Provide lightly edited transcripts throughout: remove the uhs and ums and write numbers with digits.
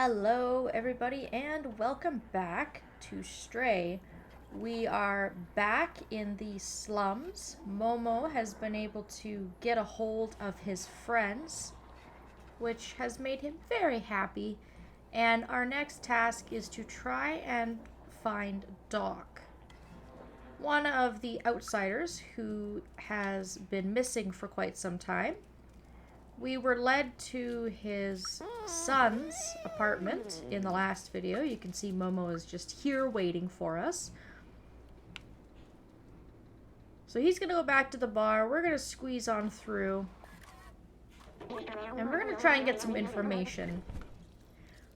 Hello, everybody, and welcome back to Stray. We are back in the slums. Momo has been able to get a hold of his friends, which has made him very happy. And our next task is to try and find Doc, one of the outsiders who has been missing for quite some time. We were led to his son's apartment in the last video. You can see Momo is just here waiting for us. So he's going to go back to the bar. We're going to squeeze on through. And we're going to try and get some information.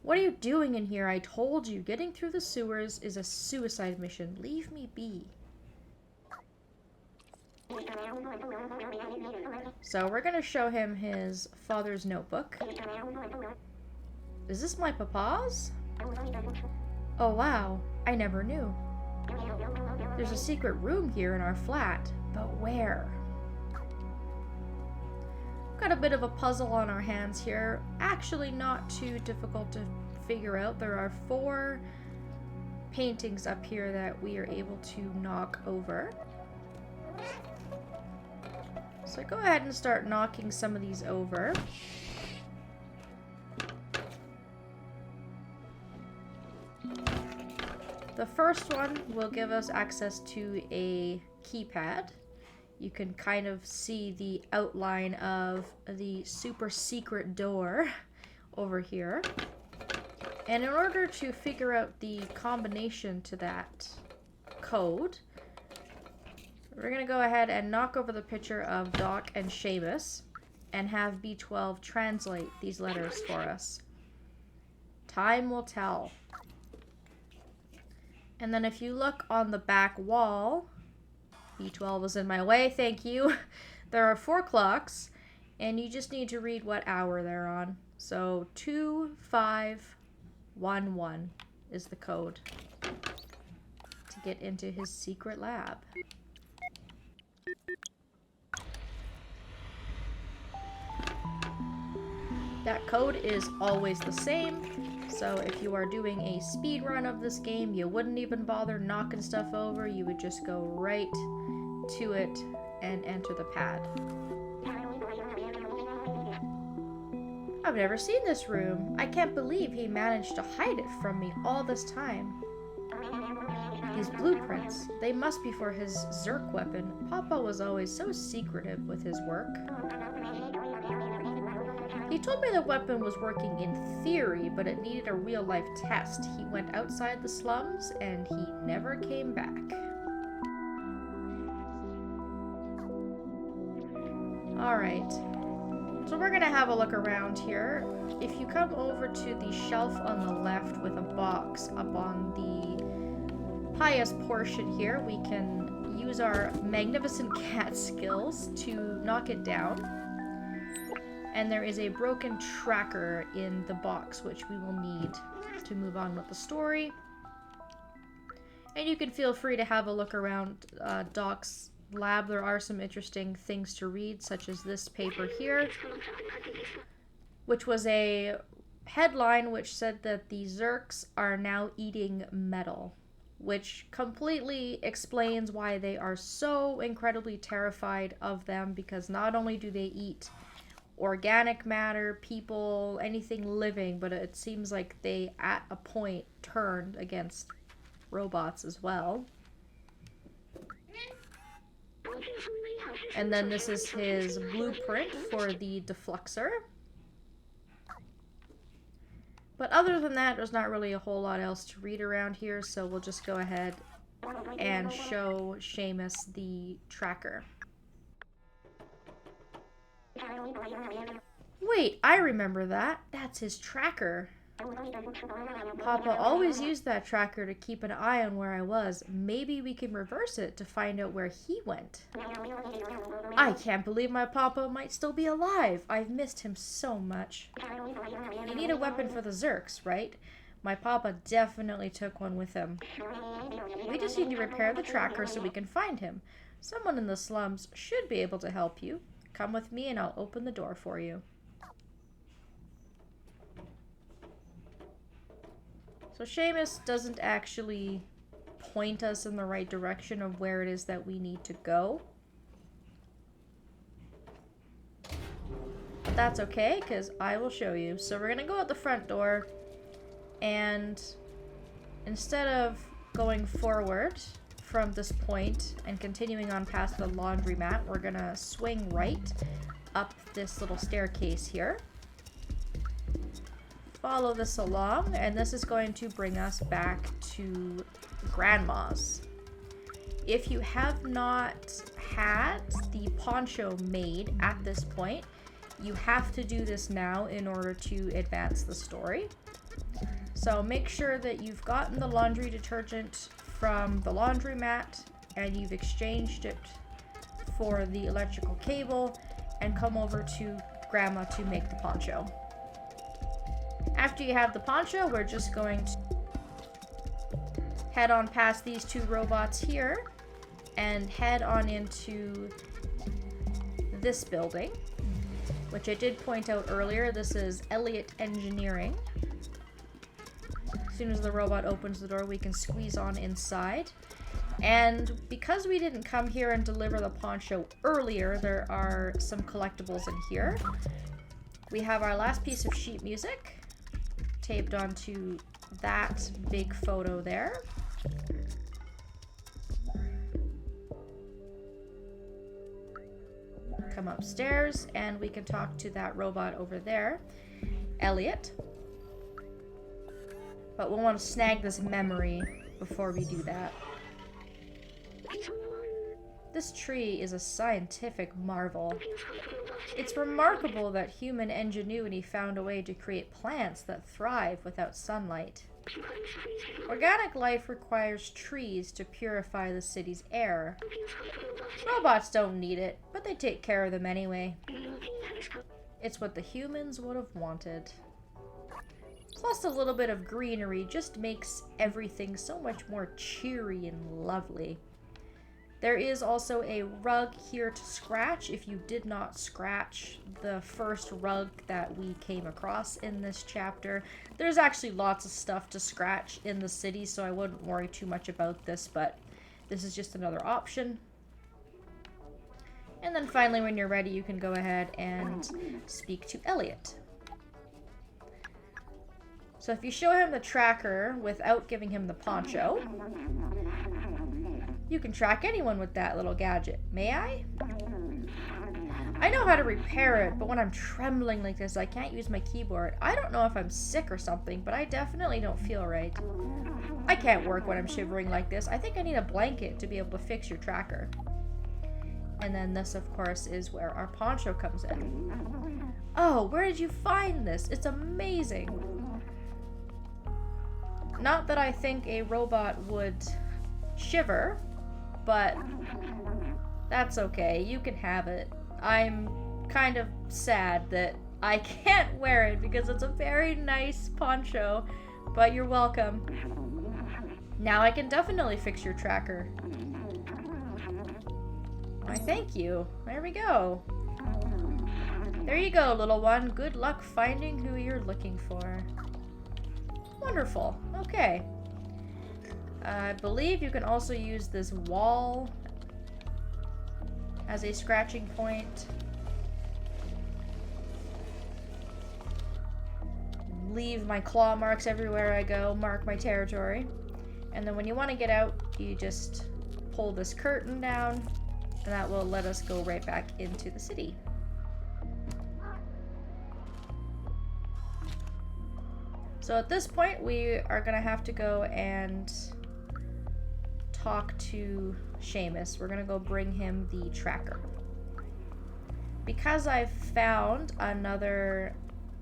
What are you doing in here? I told you, getting through the sewers is a suicide mission. Leave me be. So we're gonna show him his father's notebook. Is this my papa's? Oh wow, I never knew. There's a secret room here in our flat, but where? Got a bit of a puzzle on our hands here. Actually not too difficult to figure out. There are 4 paintings up here that we are able to knock over. So go ahead and start knocking some of these over. The first one will give us access to a keypad. You can kind of see the outline of the super secret door over here. And in order to figure out the combination to that code, we're going to go ahead and knock over the picture of Doc and Seamus and have B12 translate these letters for us. Time will tell. And then if you look on the back wall, B12 is in my way, thank you. There are 4 clocks, and you just need to read what hour they're on. So 2511 is the code to get into his secret lab. That code is always the same, so if you are doing a speed run of this game, you wouldn't even bother knocking stuff over. You would just go right to it and enter the pad. I've never seen this room. I can't believe he managed to hide it from me all this time. His blueprints, they must be for his Zerk weapon. Papa was always so secretive with his work. He told me the weapon was working in theory, but it needed a real-life test. He went outside the slums, and he never came back. Alright, so we're gonna have a look around here. If you come over to the shelf on the left with a box up on the highest portion here, we can use our magnificent cat skills to knock it down. And there is a broken tracker in the box, which we will need to move on with the story. And you can feel free to have a look around Doc's lab. There are some interesting things to read, such as this paper here, which was a headline which said that the Zerks are now eating metal, which completely explains why they are so incredibly terrified of them, because not only do they eat organic matter, people, anything living, but it seems like they at a point turned against robots as well. And then this is his blueprint for the defluxer. But other than that, there's not really a whole lot else to read around here, so we'll just go ahead and show Seamus the tracker. Wait, I remember that. That's his tracker. Papa always used that tracker to keep an eye on where I was. Maybe we can reverse it to find out where he went. I can't believe my papa might still be alive. I've missed him so much. You need a weapon for the Zerks, right? My papa definitely took one with him. We just need to repair the tracker so we can find him. Someone in the slums should be able to help you. Come with me and I'll open the door for you. So Seamus doesn't actually point us in the right direction of where it is that we need to go. But that's okay, because I will show you. So we're going to go out the front door, and instead of going forward from this point and continuing on past the laundromat, we're going to swing right up this little staircase here. Follow this along, and this is going to bring us back to Grandma's. If you have not had the poncho made at this point, you have to do this now in order to advance the story. So make sure that you've gotten the laundry detergent from the laundromat and you've exchanged it for the electrical cable, and come over to Grandma to make the poncho. After you have the poncho, we're just going to head on past these two robots here and head on into this building, which I did point out earlier. This is Elliott Engineering. As soon as the robot opens the door, we can squeeze on inside. And because we didn't come here and deliver the poncho earlier, there are some collectibles in here. We have our last piece of sheet music taped onto that big photo there. Come upstairs and we can talk to that robot over there, Elliott. But we'll want to snag this memory before we do that. This tree is a scientific marvel. It's remarkable that human ingenuity found a way to create plants that thrive without sunlight. Organic life requires trees to purify the city's air. Robots don't need it, but they take care of them anyway. It's what the humans would have wanted. Plus a little bit of greenery just makes everything so much more cheery and lovely. There is also a rug here to scratch if you did not scratch the first rug that we came across in this chapter. There's actually lots of stuff to scratch in the city, so I wouldn't worry too much about this, but this is just another option. And then finally, when you're ready, you can go ahead and speak to Elliott. So if you show him the tracker without giving him the poncho, you can track anyone with that little gadget. May I? I know how to repair it, but when I'm trembling like this, I can't use my keyboard. I don't know if I'm sick or something, but I definitely don't feel right. I can't work when I'm shivering like this. I think I need a blanket to be able to fix your tracker. And then this, of course, is where our poncho comes in. Oh, where did you find this? It's amazing. Not that I think a robot would shiver, but that's okay. You can have it. I'm kind of sad that I can't wear it because it's a very nice poncho, but you're welcome. Now I can definitely fix your tracker. Why, thank you. There we go. There you go, little one. Good luck finding who you're looking for. Wonderful. Okay. I believe you can also use this wall as a scratching point. Leave my claw marks everywhere I go, mark my territory. And then when you want to get out, you just pull this curtain down, and that will let us go right back into the city. So at this point, we are going to have to go and talk to Seamus. We're going to go bring him the tracker. Because I've found another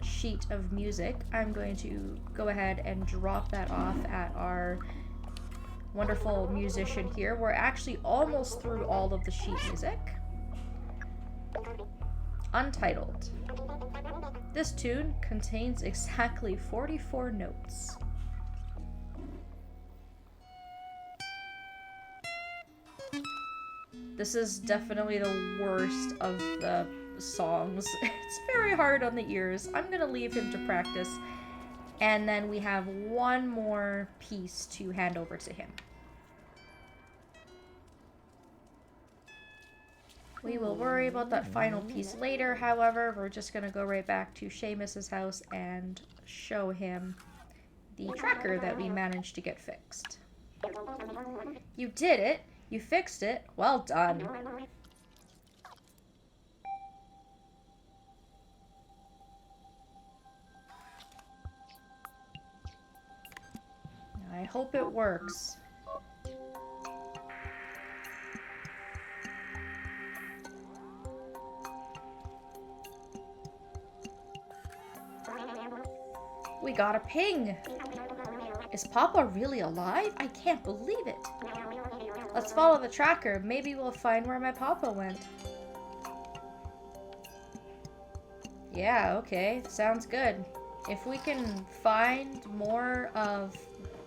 sheet of music, I'm going to go ahead and drop that off at our wonderful musician here. We're actually almost through all of the sheet music. Untitled. This tune contains exactly 44 notes. This is definitely the worst of the songs. It's very hard on the ears. I'm gonna leave him to practice, And then we have one more piece to hand over to him. We will worry about that final piece later, however. We're just going to go right back to Seamus's house and show him the tracker that we managed to get fixed. You did it! You fixed it! Well done! I hope it works. We got a ping! Is Papa really alive? I can't believe it! Let's follow the tracker. Maybe we'll find where my Papa went. Yeah, okay. Sounds good. If we can find more of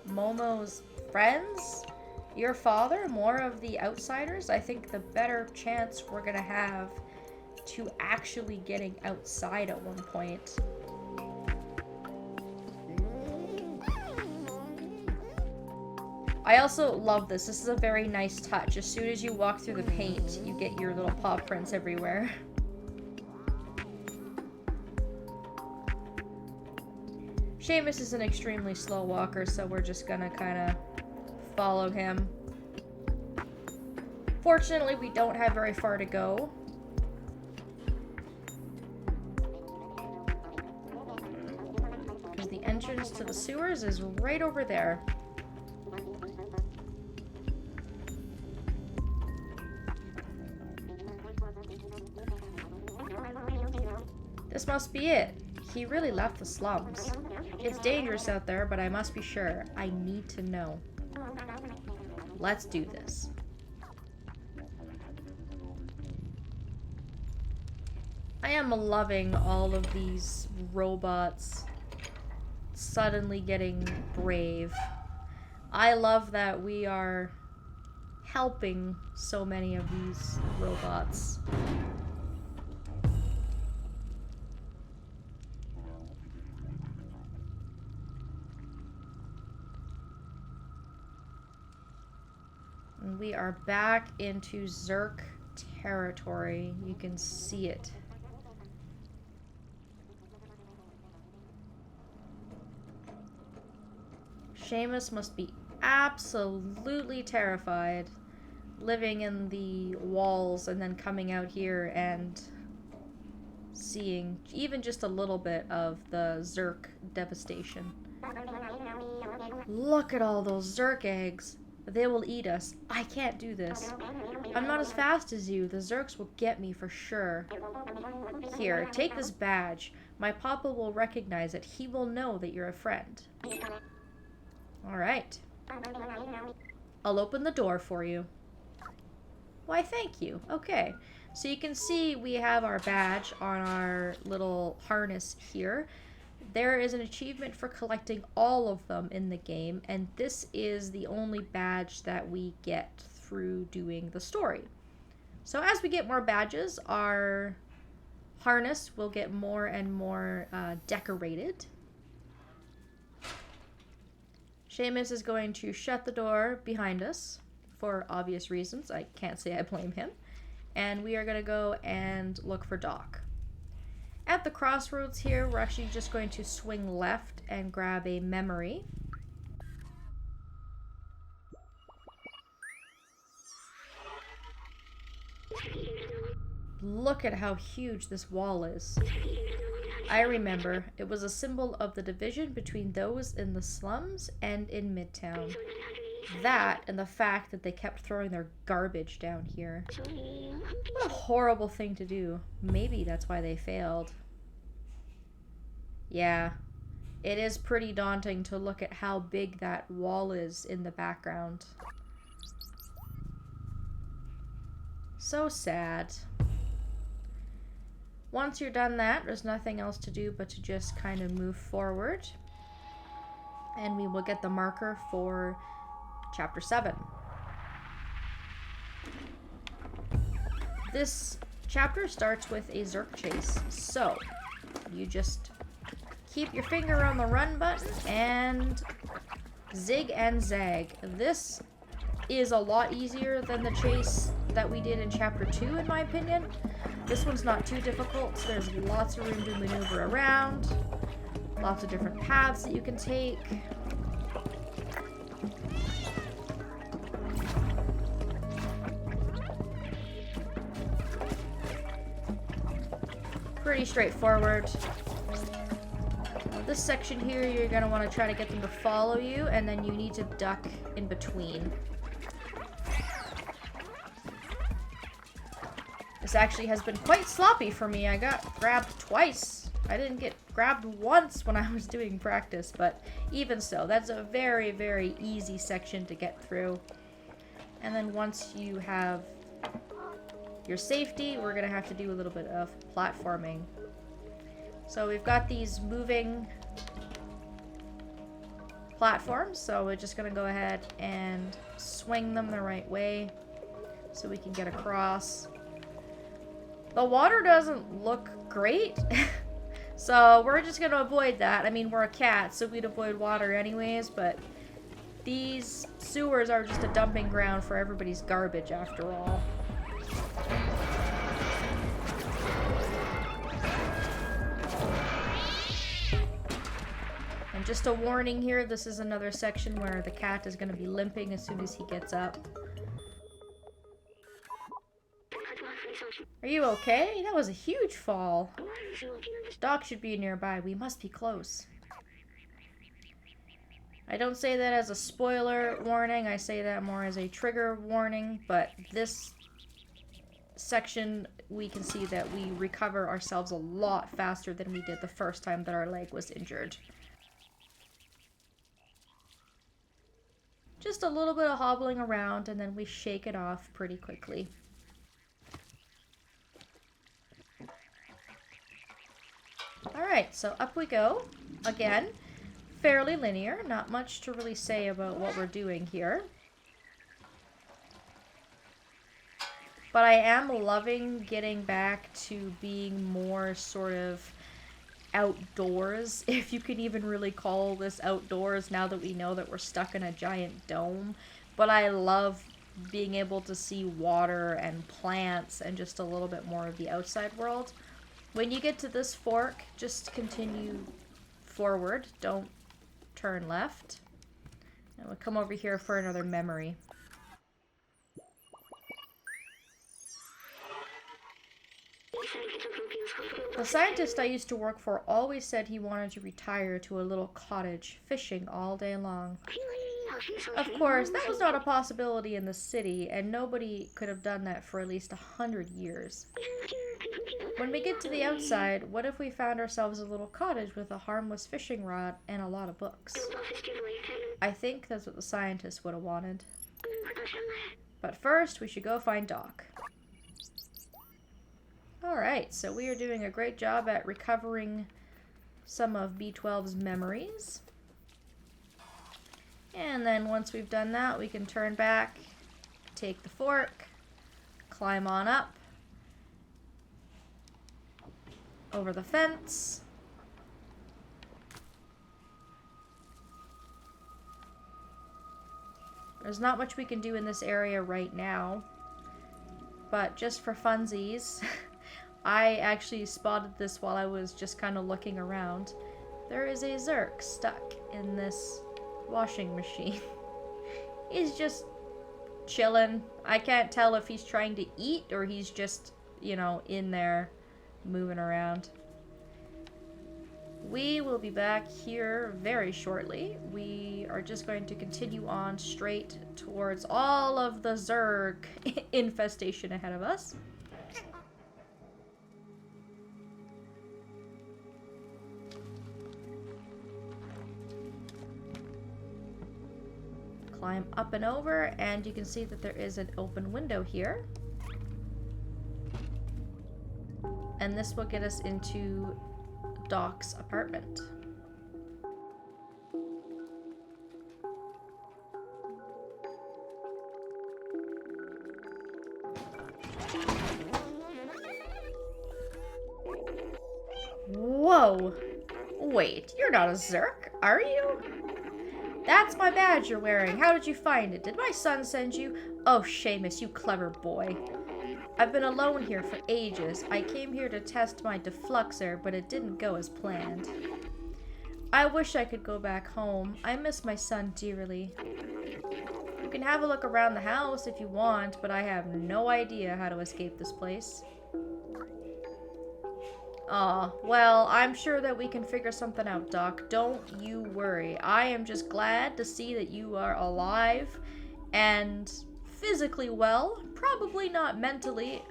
Momo's friends, your father, more of the outsiders, I think the better chance we're gonna have to actually getting outside at one point. I also love this. This is a very nice touch. As soon as you walk through the paint, you get your little paw prints everywhere. Seamus is an extremely slow walker, so we're just gonna kind of follow him. Fortunately, we don't have very far to go. Because the entrance to the sewers is right over there. This must be it. He really left the slums. It's dangerous out there, but I must be sure. I need to know. Let's do this. I am loving all of these robots suddenly getting brave. I love that we are helping so many of these robots. And we are back into Zerk territory. You can see it. Seamus must be absolutely terrified living in the walls and then coming out here and seeing even just a little bit of the Zerk devastation. Look at all those Zerk eggs. They will eat us. I can't do this. I'm not as fast as you. The Zerks will get me for sure. Here, take this badge. My papa will recognize it. He will know that you're a friend. Alright. I'll open the door for you. Why, thank you. Okay. So you can see we have our badge on our little harness here. There is an achievement for collecting all of them in the game, and this is the only badge that we get through doing the story. So as we get more badges, our harness will get more and more decorated. Seamus is going to shut the door behind us for obvious reasons. I can't say I blame him. And we are going to go and look for Doc. At the crossroads here, we're actually just going to swing left and grab a memory. Look at how huge this wall is. I remember, it was a symbol of the division between those in the slums and in Midtown. That and the fact that they kept throwing their garbage down here. What a horrible thing to do. Maybe that's why they failed. Yeah, it is pretty daunting to look at how big that wall is in the background. So sad. Once you're done that, there's nothing else to do but to just kind of move forward. And we will get the marker for Chapter 7. This chapter starts with a Zerk chase, so you just keep your finger on the run button and zig and zag. This is a lot easier than the chase that we did in Chapter 2, in my opinion. This one's not too difficult. There's lots of room to maneuver around. Lots of different paths that you can take. Pretty straightforward. This section here, you're going to want to try to get them to follow you, and then you need to duck in between. This actually has been quite sloppy for me. I got grabbed twice. I didn't get grabbed once when I was doing practice, but even so, that's a very, very easy section to get through. And then once you have your safety, we're going to have to do a little bit of platforming. So we've got these moving platforms, so we're just going to go ahead and swing them the right way so we can get across. The water doesn't look great, so we're just going to avoid that. I mean, we're a cat, so we'd avoid water anyways, but these sewers are just a dumping ground for everybody's garbage after all. And just a warning here, this is another section where the cat is going to be limping as soon as he gets up. Are you okay? That was a huge fall. Doc should be nearby. We must be close. I don't say that as a spoiler warning. I say that more as a trigger warning. But this section, we can see that we recover ourselves a lot faster than we did the first time that our leg was injured. Just a little bit of hobbling around, and then we shake it off pretty quickly. Alright, so up we go. Again, fairly linear. Not much to really say about what we're doing here. But I am loving getting back to being more sort of outdoors, if you can even really call this outdoors now that we know that we're stuck in a giant dome. But I love being able to see water and plants and just a little bit more of the outside world. When you get to this fork, just continue forward. Don't turn left. And we'll come over here for another memory. The scientist I used to work for always said he wanted to retire to a little cottage, fishing all day long. Of course, that was not a possibility in the city, and nobody could have done that for at least 100 years. When we get to the outside, what if we found ourselves a little cottage with a harmless fishing rod and a lot of books? I think that's what the scientist would have wanted. But first, we should go find Doc. Alright, so we are doing a great job at recovering some of B12's memories. And then once we've done that, we can turn back, take the fork, climb on up, over the fence. There's not much we can do in this area right now, but just for funsies, I actually spotted this while I was just kind of looking around. There is a Zerk stuck in this washing machine. He's just chilling. I can't tell if he's trying to eat or he's just, you know, in there moving around. We will be back here very shortly. We are just going to continue on straight towards all of the Zerg infestation ahead of us. Climb up and over, and you can see that there is an open window here. And this will get us into Doc's apartment. Whoa! Wait, you're not a Zerk, are you? That's my badge you're wearing. How did you find it? Did my son send you? Oh, Seamus, you clever boy. I've been alone here for ages. I came here to test my defluxer, but it didn't go as planned. I wish I could go back home. I miss my son dearly. You can have a look around the house if you want, but I have no idea how to escape this place. Aw, well, I'm sure that we can figure something out, Doc. Don't you worry. I am just glad to see that you are alive and physically well. Probably not mentally.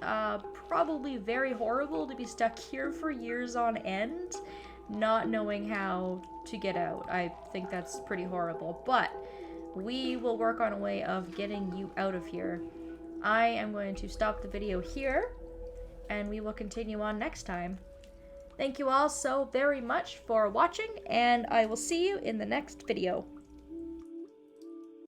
Probably very horrible to be stuck here for years on end, not knowing how to get out. I think that's pretty horrible, but we will work on a way of getting you out of here. I am going to stop the video here, and we will continue on next time. Thank you all so very much for watching, and I will see you in the next video.